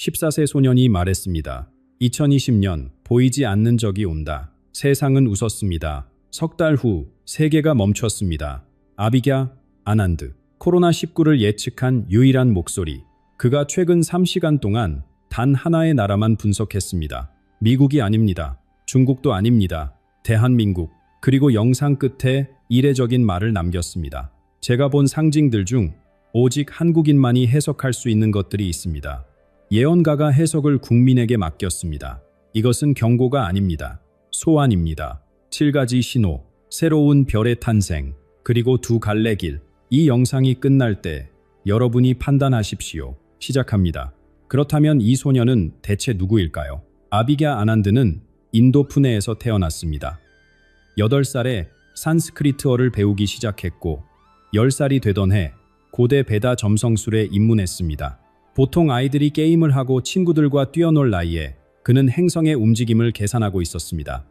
14세 소년이 말했습니다. 2020년 보이지 않는 적이 온다. 세상은 웃었습니다. 석 달 후 세계가 멈췄습니다. 아비갸 아난드. 코로나19를 예측한 유일한 목소리. 그가 최근 3시간 동안 단 하나의 나라만 분석했습니다. 미국이 아닙니다. 중국도 아닙니다. 대한민국. 그리고 영상 끝에 이례적인 말을 남겼습니다. 제가 본 상징들 중 오직 한국인만이 해석할 수 있는 것들이 있습니다. 예언가가 해석을 국민에게 맡겼습니다. 이것은 경고가 아닙니다. 소환입니다. 7가지 신호, 새로운 별의 탄생, 그리고 두 갈래 길. 이 영상이 끝날 때 여러분이 판단하십시오. 시작합니다. 그렇다면 이 소녀는 대체 누구일까요? 아비갸 아난드는 인도 푸네에서 태어났습니다. 8살에 산스크리트어를 배우기 시작했고 10살이 되던 해 고대 베다 점성술에 입문했습니다. 보통 아이들이 게임을 하고 친구들과 뛰어놀 나이에 그는 행성의 움직임을 계산하고 있었습니다.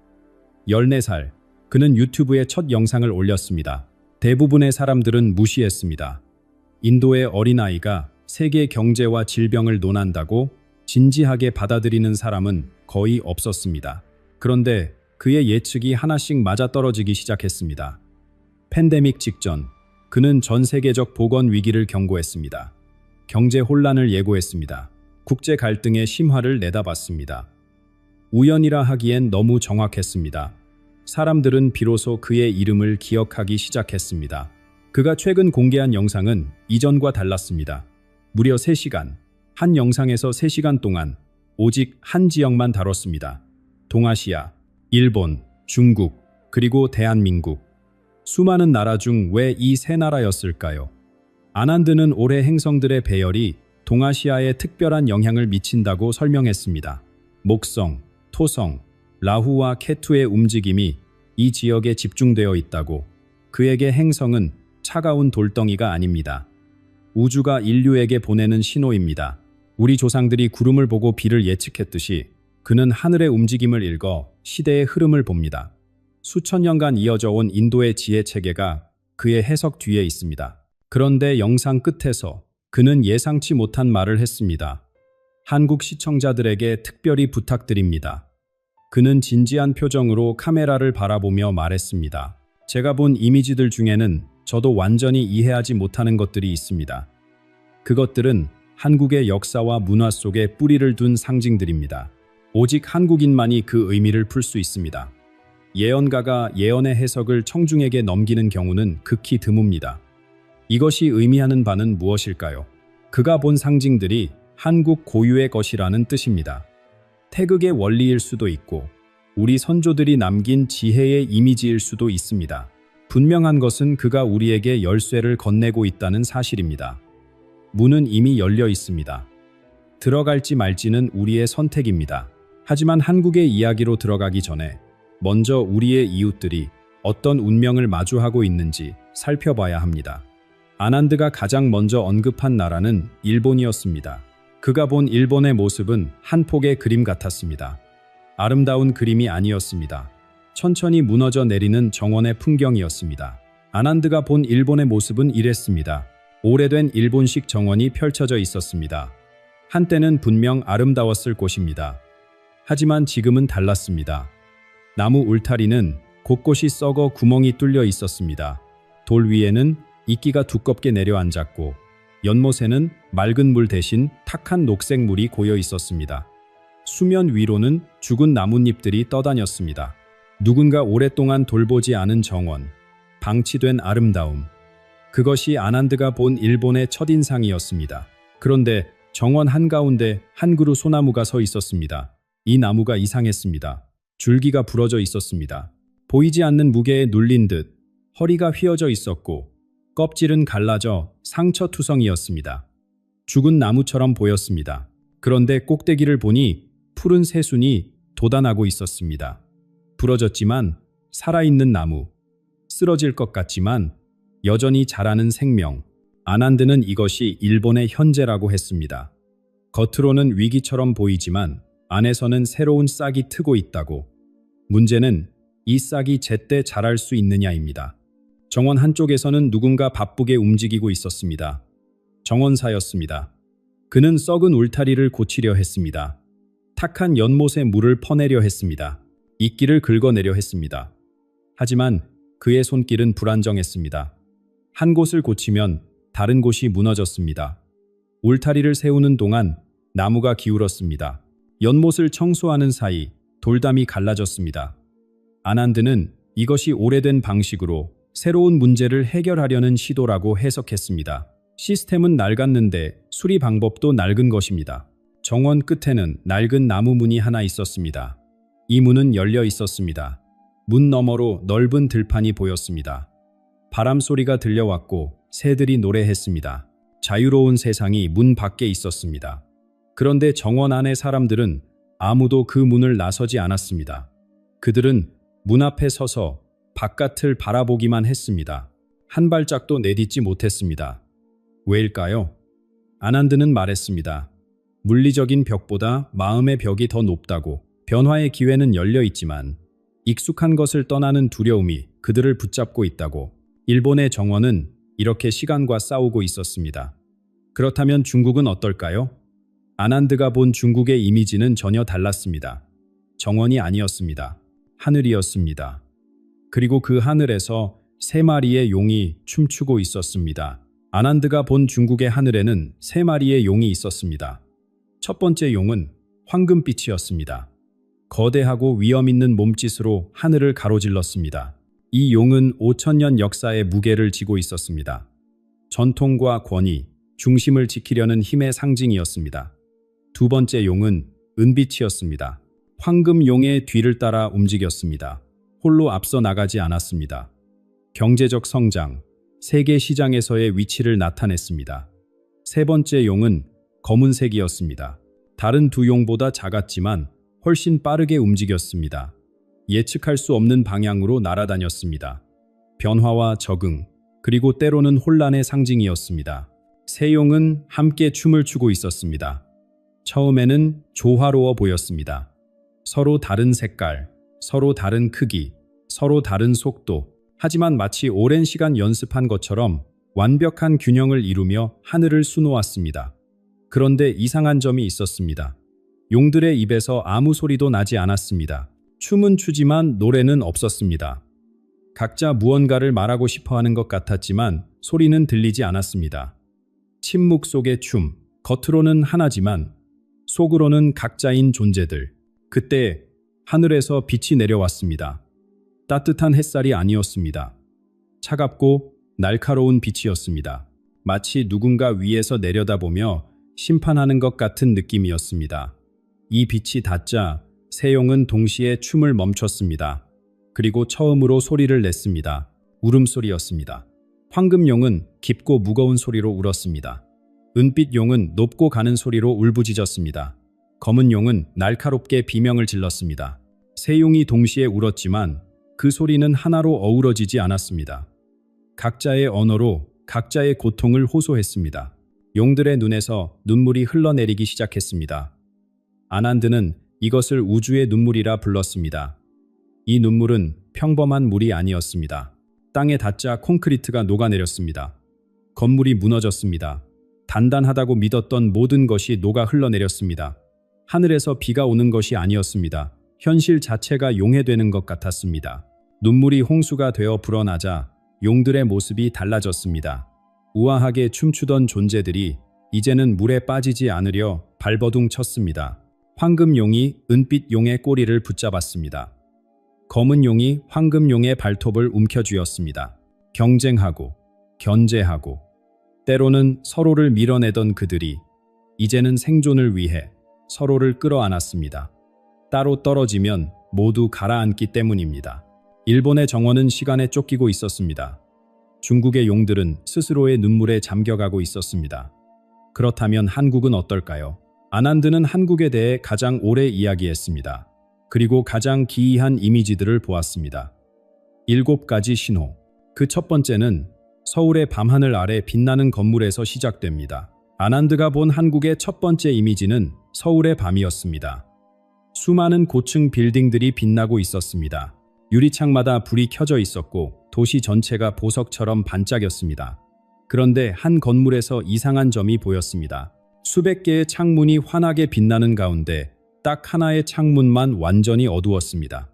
14살, 그는 유튜브에 첫 영상을 올렸습니다. 대부분의 사람들은 무시했습니다. 인도의 어린아이가 세계 경제와 질병을 논한다고 진지하게 받아들이는 사람은 거의 없었습니다. 그런데 그의 예측이 하나씩 맞아떨어지기 시작했습니다. 팬데믹 직전, 그는 전 세계적 보건 위기를 경고했습니다. 경제 혼란을 예고했습니다. 국제 갈등의 심화를 내다봤습니다. 우연이라 하기엔 너무 정확했습니다. 사람들은 비로소 그의 이름을 기억하기 시작했습니다. 그가 최근 공개한 영상은 이전과 달랐습니다. 무려 3시간, 한 영상에서 3시간 동안 오직 한 지역만 다뤘습니다. 동아시아, 일본, 중국, 그리고 대한민국. 수많은 나라 중 왜 이 세 나라였을까요? 아난드는 올해 행성들의 배열이 동아시아에 특별한 영향을 미친다고 설명했습니다. 목성, 토성, 라후와 케투의 움직임이 이 지역에 집중되어 있다고. 그에게 행성은 차가운 돌덩이가 아닙니다. 우주가 인류에게 보내는 신호입니다. 우리 조상들이 구름을 보고 비를 예측했듯이 그는 하늘의 움직임을 읽어 시대의 흐름을 봅니다. 수천 년간 이어져 온 인도의 지혜 체계가 그의 해석 뒤에 있습니다. 그런데 영상 끝에서 그는 예상치 못한 말을 했습니다. 한국 시청자들에게 특별히 부탁드립니다. 그는 진지한 표정으로 카메라를 바라보며 말했습니다. 제가 본 이미지들 중에는 저도 완전히 이해하지 못하는 것들이 있습니다. 그것들은 한국의 역사와 문화 속에 뿌리를 둔 상징들입니다. 오직 한국인만이 그 의미를 풀 수 있습니다. 예언가가 예언의 해석을 청중에게 넘기는 경우는 극히 드뭅니다. 이것이 의미하는 바는 무엇일까요? 그가 본 상징들이 한국 고유의 것이라는 뜻입니다. 태극의 원리일 수도 있고 우리 선조들이 남긴 지혜의 이미지일 수도 있습니다. 분명한 것은 그가 우리에게 열쇠를 건네고 있다는 사실입니다. 문은 이미 열려 있습니다. 들어갈지 말지는 우리의 선택입니다. 하지만 한국의 이야기로 들어가기 전에 먼저 우리의 이웃들이 어떤 운명을 마주하고 있는지 살펴봐야 합니다. 아난드가 가장 먼저 언급한 나라는 일본이었습니다. 그가 본 일본의 모습은 한 폭의 그림 같았습니다. 아름다운 그림이 아니었습니다. 천천히 무너져 내리는 정원의 풍경이었습니다. 아난드가 본 일본의 모습은 이랬습니다. 오래된 일본식 정원이 펼쳐져 있었습니다. 한때는 분명 아름다웠을 곳입니다. 하지만 지금은 달랐습니다. 나무 울타리는 곳곳이 썩어 구멍이 뚫려 있었습니다. 돌 위에는 이끼가 두껍게 내려앉았고 연못에는 맑은 물 대신 탁한 녹색 물이 고여 있었습니다. 수면 위로는 죽은 나뭇잎들이 떠다녔습니다. 누군가 오랫동안 돌보지 않은 정원, 방치된 아름다움. 그것이 아난드가 본 일본의 첫인상이었습니다. 그런데 정원 한가운데 한 그루 소나무가 서 있었습니다. 이 나무가 이상했습니다. 줄기가 부러져 있었습니다. 보이지 않는 무게에 눌린 듯 허리가 휘어져 있었고 껍질은 갈라져 상처투성이었습니다. 죽은 나무처럼 보였습니다. 그런데 꼭대기를 보니 푸른 새순이 돋아나고 있었습니다. 부러졌지만 살아있는 나무, 쓰러질 것 같지만 여전히 자라는 생명. 아난드는 이것이 일본의 현재라고 했습니다. 겉으로는 위기처럼 보이지만 안에서는 새로운 싹이 트고 있다고. 문제는 이 싹이 제때 자랄 수 있느냐입니다. 정원 한쪽에서는 누군가 바쁘게 움직이고 있었습니다. 정원사였습니다. 그는 썩은 울타리를 고치려 했습니다. 탁한 연못에 물을 퍼내려 했습니다. 이끼를 긁어내려 했습니다. 하지만 그의 손길은 불안정했습니다. 한 곳을 고치면 다른 곳이 무너졌습니다. 울타리를 세우는 동안 나무가 기울었습니다. 연못을 청소하는 사이 돌담이 갈라졌습니다. 아난드는 이것이 오래된 방식으로 새로운 문제를 해결하려는 시도라고 해석했습니다. 시스템은 낡았는데 수리 방법도 낡은 것입니다. 정원 끝에는 낡은 나무 문이 하나 있었습니다. 이 문은 열려 있었습니다. 문 너머로 넓은 들판이 보였습니다. 바람 소리가 들려왔고 새들이 노래했습니다. 자유로운 세상이 문 밖에 있었습니다. 그런데 정원 안의 사람들은 아무도 그 문을 나서지 않았습니다. 그들은 문 앞에 서서 바깥을 바라보기만 했습니다. 한 발짝도 내딛지 못했습니다. 왜일까요? 아난드는 말했습니다. 물리적인 벽보다 마음의 벽이 더 높다고. 변화의 기회는 열려 있지만 익숙한 것을 떠나는 두려움이 그들을 붙잡고 있다고. 일본의 정원은 이렇게 시간과 싸우고 있었습니다. 그렇다면 중국은 어떨까요? 아난드가 본 중국의 이미지는 전혀 달랐습니다. 정원이 아니었습니다. 하늘이었습니다. 그리고 그 하늘에서 3마리의 용이 춤추고 있었습니다. 아난드가 본 중국의 하늘에는 3마리의 용이 있었습니다. 첫 번째 용은 황금빛이었습니다. 거대하고 위험 있는 몸짓으로 하늘을 가로질렀습니다. 이 용은 5000년 역사의 무게를 지고 있었습니다. 전통과 권위, 중심을 지키려는 힘의 상징이었습니다. 두 번째 용은 은빛이었습니다. 황금 용의 뒤를 따라 움직였습니다. 홀로 앞서 나가지 않았습니다. 경제적 성장, 세계 시장에서의 위치를 나타냈습니다. 세 번째 용은 검은색이었습니다. 다른 두 용보다 작았지만 훨씬 빠르게 움직였습니다. 예측할 수 없는 방향으로 날아다녔습니다. 변화와 적응, 그리고 때로는 혼란의 상징이었습니다. 세 용은 함께 춤을 추고 있었습니다. 처음에는 조화로워 보였습니다. 서로 다른 색깔, 서로 다른 크기, 서로 다른 속도, 하지만 마치 오랜 시간 연습한 것처럼 완벽한 균형을 이루며 하늘을 수놓았습니다. 그런데 이상한 점이 있었습니다. 용들의 입에서 아무 소리도 나지 않았습니다. 춤은 추지만 노래는 없었습니다. 각자 무언가를 말하고 싶어 하는 것 같았지만 소리는 들리지 않았습니다. 침묵 속의 춤, 겉으로는 하나지만 속으로는 각자인 존재들. 그때 하늘에서 빛이 내려왔습니다. 따뜻한 햇살이 아니었습니다. 차갑고 날카로운 빛이었습니다. 마치 누군가 위에서 내려다보며 심판하는 것 같은 느낌이었습니다. 이 빛이 닿자 세 용은 동시에 춤을 멈췄습니다. 그리고 처음으로 소리를 냈습니다. 울음소리였습니다. 황금용은 깊고 무거운 소리로 울었습니다. 은빛용은 높고 가는 소리로 울부짖었습니다. 검은용은 날카롭게 비명을 질렀습니다. 세 용이 동시에 울었지만 그 소리는 하나로 어우러지지 않았습니다. 각자의 언어로 각자의 고통을 호소했습니다. 용들의 눈에서 눈물이 흘러내리기 시작했습니다. 아난드는 이것을 우주의 눈물이라 불렀습니다. 이 눈물은 평범한 물이 아니었습니다. 땅에 닿자 콘크리트가 녹아내렸습니다. 건물이 무너졌습니다. 단단하다고 믿었던 모든 것이 녹아 흘러내렸습니다. 하늘에서 비가 오는 것이 아니었습니다. 현실 자체가 용해되는 것 같았습니다. 눈물이 홍수가 되어 불어나자 용들의 모습이 달라졌습니다. 우아하게 춤추던 존재들이 이제는 물에 빠지지 않으려 발버둥 쳤습니다. 황금용이 은빛용의 꼬리를 붙잡았습니다. 검은용이 황금용의 발톱을 움켜쥐었습니다. 경쟁하고 견제하고 때로는 서로를 밀어내던 그들이 이제는 생존을 위해 서로를 끌어안았습니다. 따로 떨어지면 모두 가라앉기 때문입니다. 일본의 정원은 시간에 쫓기고 있었습니다. 중국의 용들은 스스로의 눈물에 잠겨가고 있었습니다. 그렇다면 한국은 어떨까요? 아난드는 한국에 대해 가장 오래 이야기했습니다. 그리고 가장 기이한 이미지들을 보았습니다. 7가지 신호. 그 첫 번째는 서울의 밤하늘 아래 빛나는 건물에서 시작됩니다. 아난드가 본 한국의 첫 번째 이미지는 서울의 밤이었습니다. 수많은 고층 빌딩들이 빛나고 있었습니다. 유리창마다 불이 켜져 있었고 도시 전체가 보석처럼 반짝였습니다. 그런데 한 건물에서 이상한 점이 보였습니다. 수백 개의 창문이 환하게 빛나는 가운데 딱 하나의 창문만 완전히 어두웠습니다.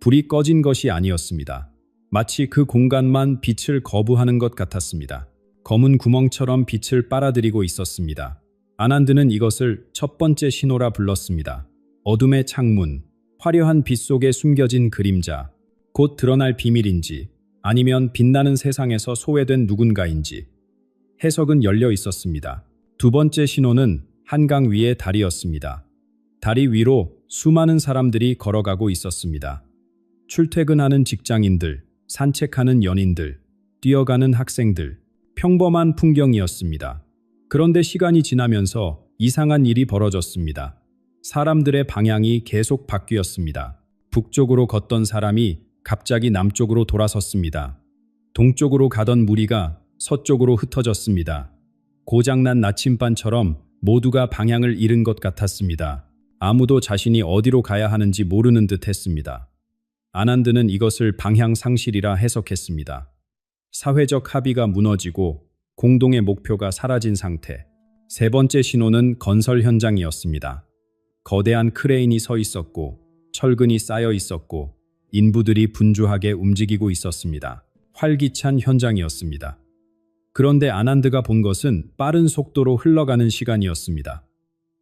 불이 꺼진 것이 아니었습니다. 마치 그 공간만 빛을 거부하는 것 같았습니다. 검은 구멍처럼 빛을 빨아들이고 있었습니다. 아난드는 이것을 첫 번째 신호라 불렀습니다. 어둠의 창문, 화려한 빛 속에 숨겨진 그림자, 곧 드러날 비밀인지 아니면 빛나는 세상에서 소외된 누군가인지 해석은 열려 있었습니다. 두 번째 신호는 한강 위의 다리였습니다. 다리 위로 수많은 사람들이 걸어가고 있었습니다. 출퇴근하는 직장인들, 산책하는 연인들, 뛰어가는 학생들, 평범한 풍경이었습니다. 그런데 시간이 지나면서 이상한 일이 벌어졌습니다. 사람들의 방향이 계속 바뀌었습니다. 북쪽으로 걷던 사람이 갑자기 남쪽으로 돌아섰습니다. 동쪽으로 가던 무리가 서쪽으로 흩어졌습니다. 고장난 나침반처럼 모두가 방향을 잃은 것 같았습니다. 아무도 자신이 어디로 가야 하는지 모르는 듯 했습니다. 아난드는 이것을 방향 상실이라 해석했습니다. 사회적 합의가 무너지고 공동의 목표가 사라진 상태. 세 번째 신호는 건설 현장이었습니다. 거대한 크레인이 서 있었고 철근이 쌓여 있었고 인부들이 분주하게 움직이고 있었습니다. 활기찬 현장이었습니다. 그런데 아난드가 본 것은 빠른 속도로 흘러가는 시간이었습니다.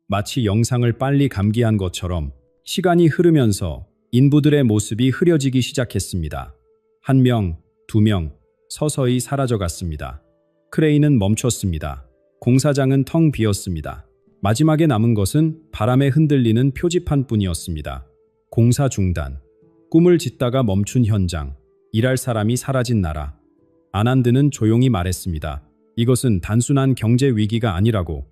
마치 영상을 빨리 감기한 것처럼 시간이 흐르면서 인부들의 모습이 흐려지기 시작했습니다. 한 명, 두 명, 서서히 사라져갔습니다. 크레인은 멈췄습니다. 공사장은 텅 비었습니다. 마지막에 남은 것은 바람에 흔들리는 표지판뿐이었습니다. 공사 중단, 꿈을 짓다가 멈춘 현장, 일할 사람이 사라진 나라. 아난드는 조용히 말했습니다. 이것은 단순한 경제 위기가 아니라고,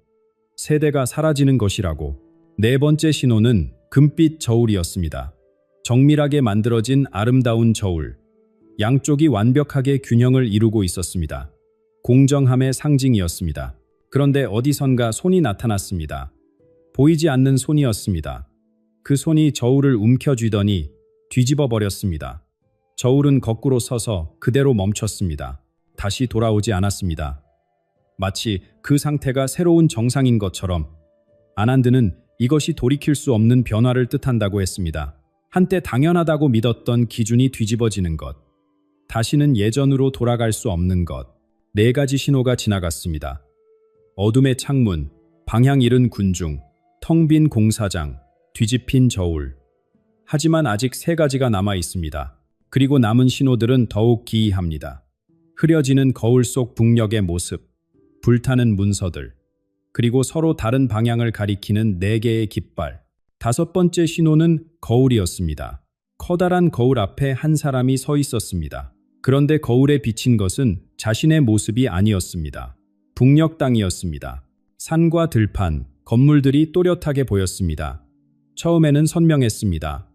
세대가 사라지는 것이라고. 네 번째 신호는 금빛 저울이었습니다. 정밀하게 만들어진 아름다운 저울. 양쪽이 완벽하게 균형을 이루고 있었습니다. 공정함의 상징이었습니다. 그런데 어디선가 손이 나타났습니다. 보이지 않는 손이었습니다. 그 손이 저울을 움켜쥐더니 뒤집어 버렸습니다. 저울은 거꾸로 서서 그대로 멈췄습니다. 다시 돌아오지 않았습니다. 마치 그 상태가 새로운 정상인 것처럼 아난드는 이것이 돌이킬 수 없는 변화를 뜻한다고 했습니다. 한때 당연하다고 믿었던 기준이 뒤집어지는 것. 다시는 예전으로 돌아갈 수 없는 것. 네 가지 신호가 지나갔습니다. 어둠의 창문, 방향 잃은 군중, 텅 빈 공사장, 뒤집힌 저울. 하지만 아직 세 가지가 남아 있습니다. 그리고 남은 신호들은 더욱 기이합니다. 흐려지는 거울 속 북녘의 모습, 불타는 문서들, 그리고 서로 다른 방향을 가리키는 네 개의 깃발. 다섯 번째 신호는 거울이었습니다. 커다란 거울 앞에 한 사람이 서 있었습니다. 그런데 거울에 비친 것은 자신의 모습이 아니었습니다. 북녘 땅이었습니다. 산과 들판, 건물들이 또렷하게 보였습니다. 처음에는 선명했습니다.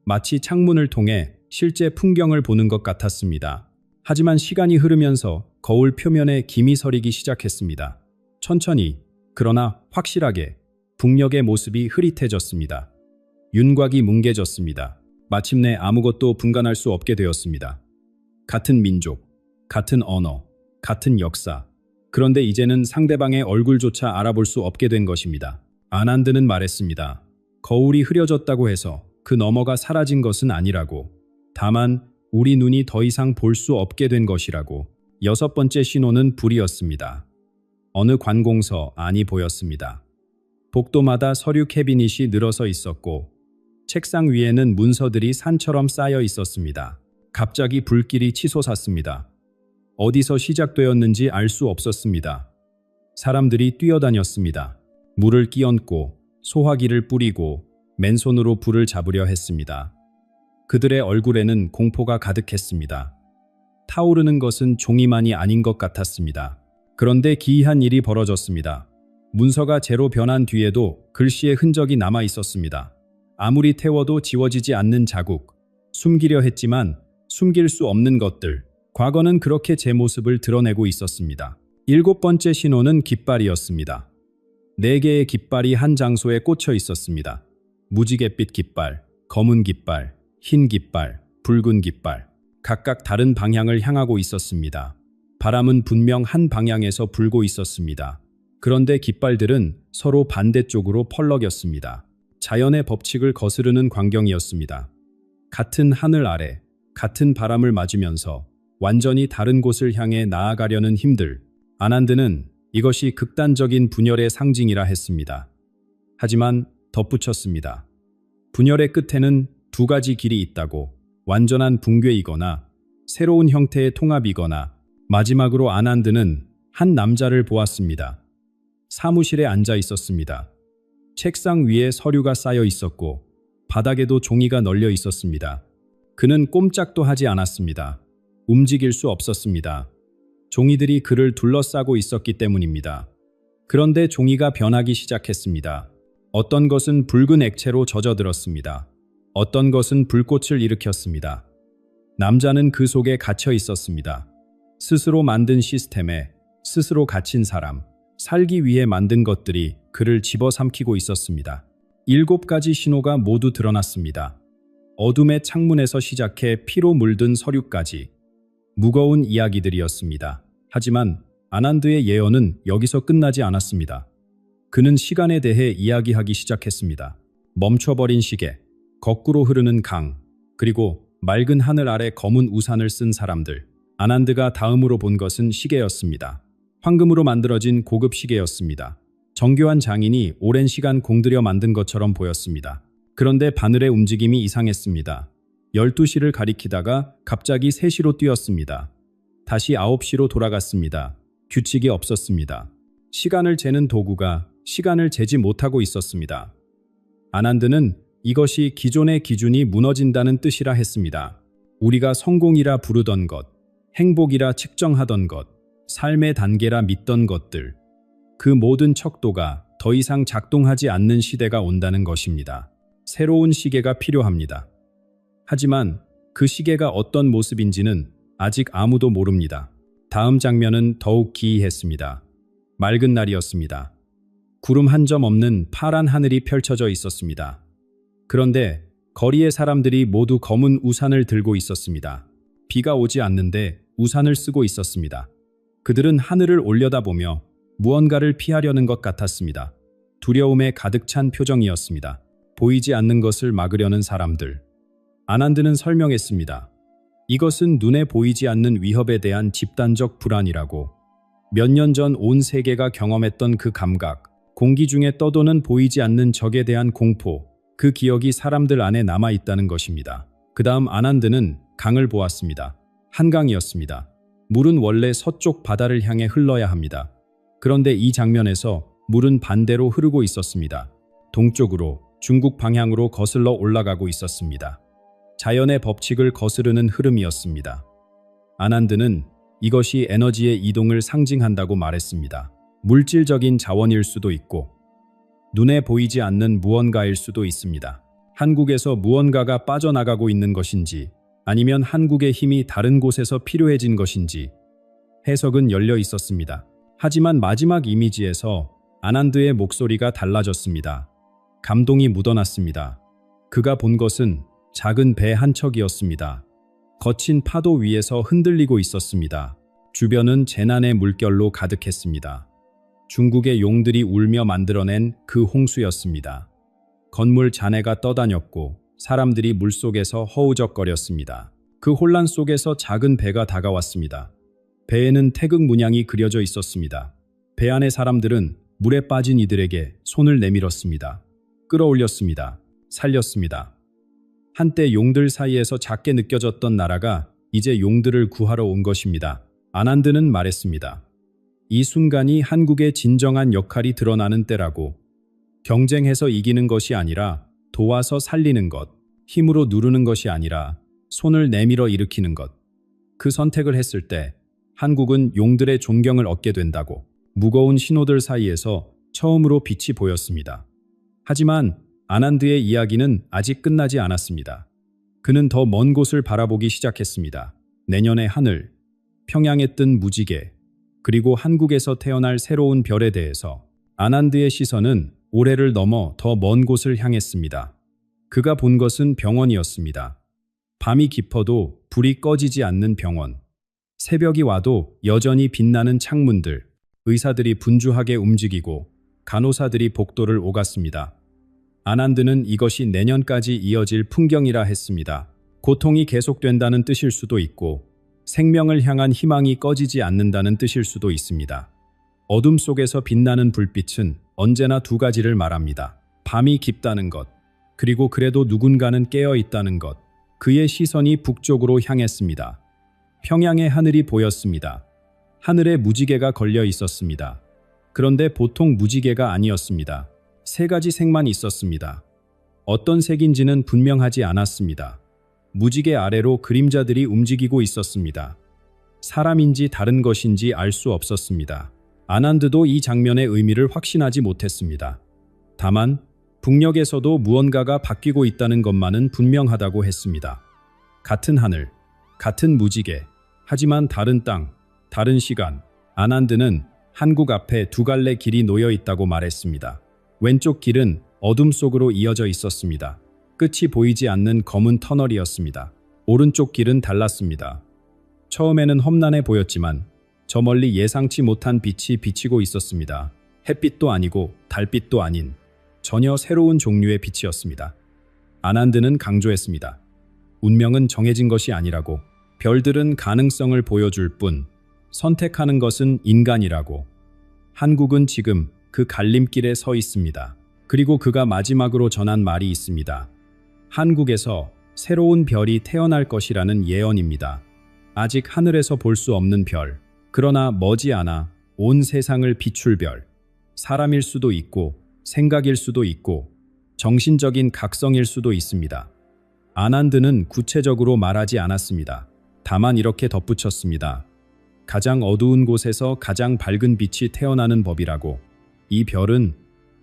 마치 창문을 통해 실제 풍경을 보는 것 같았습니다. 하지만 시간이 흐르면서 거울 표면에 김이 서리기 시작했습니다. 천천히, 그러나 확실하게 북녘의 모습이 흐릿해졌습니다. 윤곽이 뭉개졌습니다. 마침내 아무것도 분간할 수 없게 되었습니다. 같은 민족, 같은 언어, 같은 역사. 그런데 이제는 상대방의 얼굴조차 알아볼 수 없게 된 것입니다. 아난드는 말했습니다. 거울이 흐려졌다고 해서 그 너머가 사라진 것은 아니라고. 다만 우리 눈이 더 이상 볼 수 없게 된 것이라고. 여섯 번째 신호는 불이었습니다. 어느 관공서 안이 보였습니다. 복도마다 서류 캐비닛이 늘어서 있었고 책상 위에는 문서들이 산처럼 쌓여 있었습니다. 갑자기 불길이 치솟았습니다. 어디서 시작되었는지 알 수 없었습니다. 사람들이 뛰어다녔습니다. 물을 끼얹고 소화기를 뿌리고 맨손으로 불을 잡으려 했습니다. 그들의 얼굴에는 공포가 가득했습니다. 타오르는 것은 종이만이 아닌 것 같았습니다. 그런데 기이한 일이 벌어졌습니다. 문서가 재로 변한 뒤에도 글씨의 흔적이 남아 있었습니다. 아무리 태워도 지워지지 않는 자국. 숨기려 했지만 숨길 수 없는 것들. 과거는 그렇게 제 모습을 드러내고 있었습니다. 일곱 번째 신호는 깃발이었습니다. 네 개의 깃발이 한 장소에 꽂혀 있었습니다. 무지갯빛 깃발, 검은 깃발, 흰 깃발, 붉은 깃발. 각각 다른 방향을 향하고 있었습니다. 바람은 분명 한 방향에서 불고 있었습니다. 그런데 깃발들은 서로 반대쪽으로 펄럭였습니다. 자연의 법칙을 거스르는 광경이었습니다. 같은 하늘 아래, 같은 바람을 맞으면서 완전히 다른 곳을 향해 나아가려는 힘들. 아난드는 이것이 극단적인 분열의 상징이라 했습니다. 하지만 덧붙였습니다. 분열의 끝에는 두 가지 길이 있다고. 완전한 붕괴이거나 새로운 형태의 통합이거나. 마지막으로 아난드는 한 남자를 보았습니다. 사무실에 앉아 있었습니다. 책상 위에 서류가 쌓여 있었고 바닥에도 종이가 널려 있었습니다. 그는 꼼짝도 하지 않았습니다. 움직일 수 없었습니다. 종이들이 그를 둘러싸고 있었기 때문입니다. 그런데 종이가 변하기 시작했습니다. 어떤 것은 붉은 액체로 젖어들었습니다. 어떤 것은 불꽃을 일으켰습니다. 남자는 그 속에 갇혀 있었습니다. 스스로 만든 시스템에 스스로 갇힌 사람, 살기 위해 만든 것들이 그를 집어삼키고 있었습니다. 7가지 신호가 모두 드러났습니다. 어둠의 창문에서 시작해 피로 물든 서류까지. 무거운 이야기들이었습니다. 하지만 아난드의 예언은 여기서 끝나지 않았습니다. 그는 시간에 대해 이야기하기 시작했습니다. 멈춰버린 시계, 거꾸로 흐르는 강, 그리고 맑은 하늘 아래 검은 우산을 쓴 사람들. 아난드가 다음으로 본 것은 시계였습니다. 황금으로 만들어진 고급 시계였습니다. 정교한 장인이 오랜 시간 공들여 만든 것처럼 보였습니다. 그런데 바늘의 움직임이 이상했습니다. 12시를 가리키다가 갑자기 3시로 뛰었습니다. 다시 9시로 돌아갔습니다. 규칙이 없었습니다. 시간을 재는 도구가 시간을 재지 못하고 있었습니다. 아난드는 이것이 기존의 기준이 무너진다는 뜻이라 했습니다. 우리가 성공이라 부르던 것, 행복이라 측정하던 것, 삶의 단계라 믿던 것들, 그 모든 척도가 더 이상 작동하지 않는 시대가 온다는 것입니다. 새로운 시계가 필요합니다. 하지만 그 시계가 어떤 모습인지는 아직 아무도 모릅니다. 다음 장면은 더욱 기이했습니다. 맑은 날이었습니다. 구름 한 점 없는 파란 하늘이 펼쳐져 있었습니다. 그런데 거리의 사람들이 모두 검은 우산을 들고 있었습니다. 비가 오지 않는데 우산을 쓰고 있었습니다. 그들은 하늘을 올려다보며 무언가를 피하려는 것 같았습니다. 두려움에 가득 찬 표정이었습니다. 보이지 않는 것을 막으려는 사람들. 아난드는 설명했습니다. 이것은 눈에 보이지 않는 위협에 대한 집단적 불안이라고. 몇 년 전 온 세계가 경험했던 그 감각, 공기 중에 떠도는 보이지 않는 적에 대한 공포, 그 기억이 사람들 안에 남아있다는 것입니다. 그 다음 아난드는 강을 보았습니다. 한강이었습니다. 물은 원래 서쪽 바다를 향해 흘러야 합니다. 그런데 이 장면에서 물은 반대로 흐르고 있었습니다. 동쪽으로, 중국 방향으로 거슬러 올라가고 있었습니다. 자연의 법칙을 거스르는 흐름이었습니다. 아난드는 이것이 에너지의 이동을 상징한다고 말했습니다. 물질적인 자원일 수도 있고 눈에 보이지 않는 무언가일 수도 있습니다. 한국에서 무언가가 빠져나가고 있는 것인지 아니면 한국의 힘이 다른 곳에서 필요해진 것인지 해석은 열려 있었습니다. 하지만 마지막 이미지에서 아난드의 목소리가 달라졌습니다. 감동이 묻어났습니다. 그가 본 것은 작은 배 한 척이었습니다. 거친 파도 위에서 흔들리고 있었습니다. 주변은 재난의 물결로 가득했습니다. 중국의 용들이 울며 만들어낸 그 홍수였습니다. 건물 잔해가 떠다녔고 사람들이 물속에서 허우적거렸습니다. 그 혼란 속에서 작은 배가 다가왔습니다. 배에는 태극 문양이 그려져 있었습니다. 배 안의 사람들은 물에 빠진 이들에게 손을 내밀었습니다. 끌어올렸습니다. 살렸습니다. 한때 용들 사이에서 작게 느껴졌던 나라가 이제 용들을 구하러 온 것입니다. 아난드는 말했습니다. 이 순간이 한국의 진정한 역할이 드러나는 때라고. 경쟁해서 이기는 것이 아니라 도와서 살리는 것, 힘으로 누르는 것이 아니라 손을 내밀어 일으키는 것. 그 선택을 했을 때 한국은 용들의 존경을 얻게 된다고. 무거운 신호들 사이에서 처음으로 빛이 보였습니다. 하지만 아난드의 이야기는 아직 끝나지 않았습니다. 그는 더 먼 곳을 바라보기 시작했습니다. 내년의 하늘, 평양에 뜬 무지개, 그리고 한국에서 태어날 새로운 별에 대해서. 아난드의 시선은 올해를 넘어 더 먼 곳을 향했습니다. 그가 본 것은 병원이었습니다. 밤이 깊어도 불이 꺼지지 않는 병원. 새벽이 와도 여전히 빛나는 창문들. 의사들이 분주하게 움직이고 간호사들이 복도를 오갔습니다. 아난드는 이것이 내년까지 이어질 풍경이라 했습니다. 고통이 계속된다는 뜻일 수도 있고 생명을 향한 희망이 꺼지지 않는다는 뜻일 수도 있습니다. 어둠 속에서 빛나는 불빛은 언제나 두 가지를 말합니다. 밤이 깊다는 것, 그리고 그래도 누군가는 깨어 있다는 것. 그의 시선이 북쪽으로 향했습니다. 평양의 하늘이 보였습니다. 하늘에 무지개가 걸려 있었습니다. 그런데 보통 무지개가 아니었습니다. 세 가지 색만 있었습니다. 어떤 색인지는 분명하지 않았습니다. 무지개 아래로 그림자들이 움직이고 있었습니다. 사람인지 다른 것인지 알 수 없었습니다. 아난드도 이 장면의 의미를 확신하지 못했습니다. 다만 북녘에서도 무언가가 바뀌고 있다는 것만은 분명하다고 했습니다. 같은 하늘, 같은 무지개, 하지만 다른 땅, 다른 시간. 아난드는 한국 앞에 두 갈래 길이 놓여 있다고 말했습니다. 왼쪽 길은 어둠 속으로 이어져 있었습니다. 끝이 보이지 않는 검은 터널이었습니다. 오른쪽 길은 달랐습니다. 처음에는 험난해 보였지만 저 멀리 예상치 못한 빛이 비치고 있었습니다. 햇빛도 아니고 달빛도 아닌 전혀 새로운 종류의 빛이었습니다. 아난드는 강조했습니다. 운명은 정해진 것이 아니라고, 별들은 가능성을 보여줄 뿐, 선택하는 것은 인간이라고. 한국은 지금 그 갈림길에 서 있습니다. 그리고 그가 마지막으로 전한 말이 있습니다. 한국에서 새로운 별이 태어날 것이라는 예언입니다. 아직 하늘에서 볼 수 없는 별, 그러나 머지않아 온 세상을 비출 별. 사람일 수도 있고 생각일 수도 있고 정신적인 각성일 수도 있습니다. 아난드는 구체적으로 말하지 않았습니다. 다만 이렇게 덧붙였습니다. 가장 어두운 곳에서 가장 밝은 빛이 태어나는 법이라고. 이 별은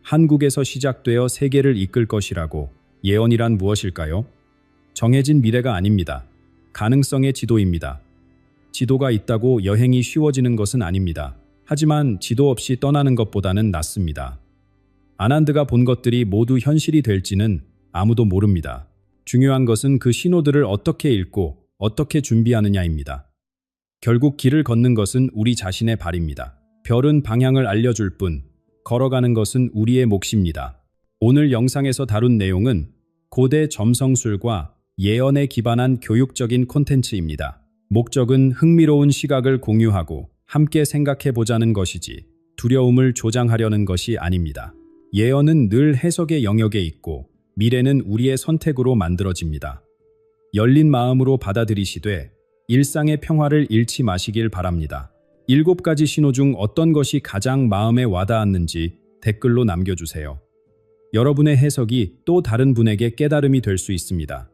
한국에서 시작되어 세계를 이끌 것이라고. 예언이란 무엇일까요? 정해진 미래가 아닙니다. 가능성의 지도입니다. 지도가 있다고 여행이 쉬워지는 것은 아닙니다. 하지만 지도 없이 떠나는 것보다는 낫습니다. 아난드가 본 것들이 모두 현실이 될지는 아무도 모릅니다. 중요한 것은 그 신호들을 어떻게 읽고 어떻게 준비하느냐입니다. 결국 길을 걷는 것은 우리 자신의 발입니다. 별은 방향을 알려줄 뿐, 걸어가는 것은 우리의 몫입니다. 오늘 영상에서 다룬 내용은 고대 점성술과 예언에 기반한 교육적인 콘텐츠입니다. 목적은 흥미로운 시각을 공유하고 함께 생각해보자는 것이지 두려움을 조장하려는 것이 아닙니다. 예언은 늘 해석의 영역에 있고 미래는 우리의 선택으로 만들어집니다. 열린 마음으로 받아들이시되 일상의 평화를 잃지 마시길 바랍니다. 7가지 신호 중 어떤 것이 가장 마음에 와닿았는지 댓글로 남겨주세요. 여러분의 해석이 또 다른 분에게 깨달음이 될 수 있습니다.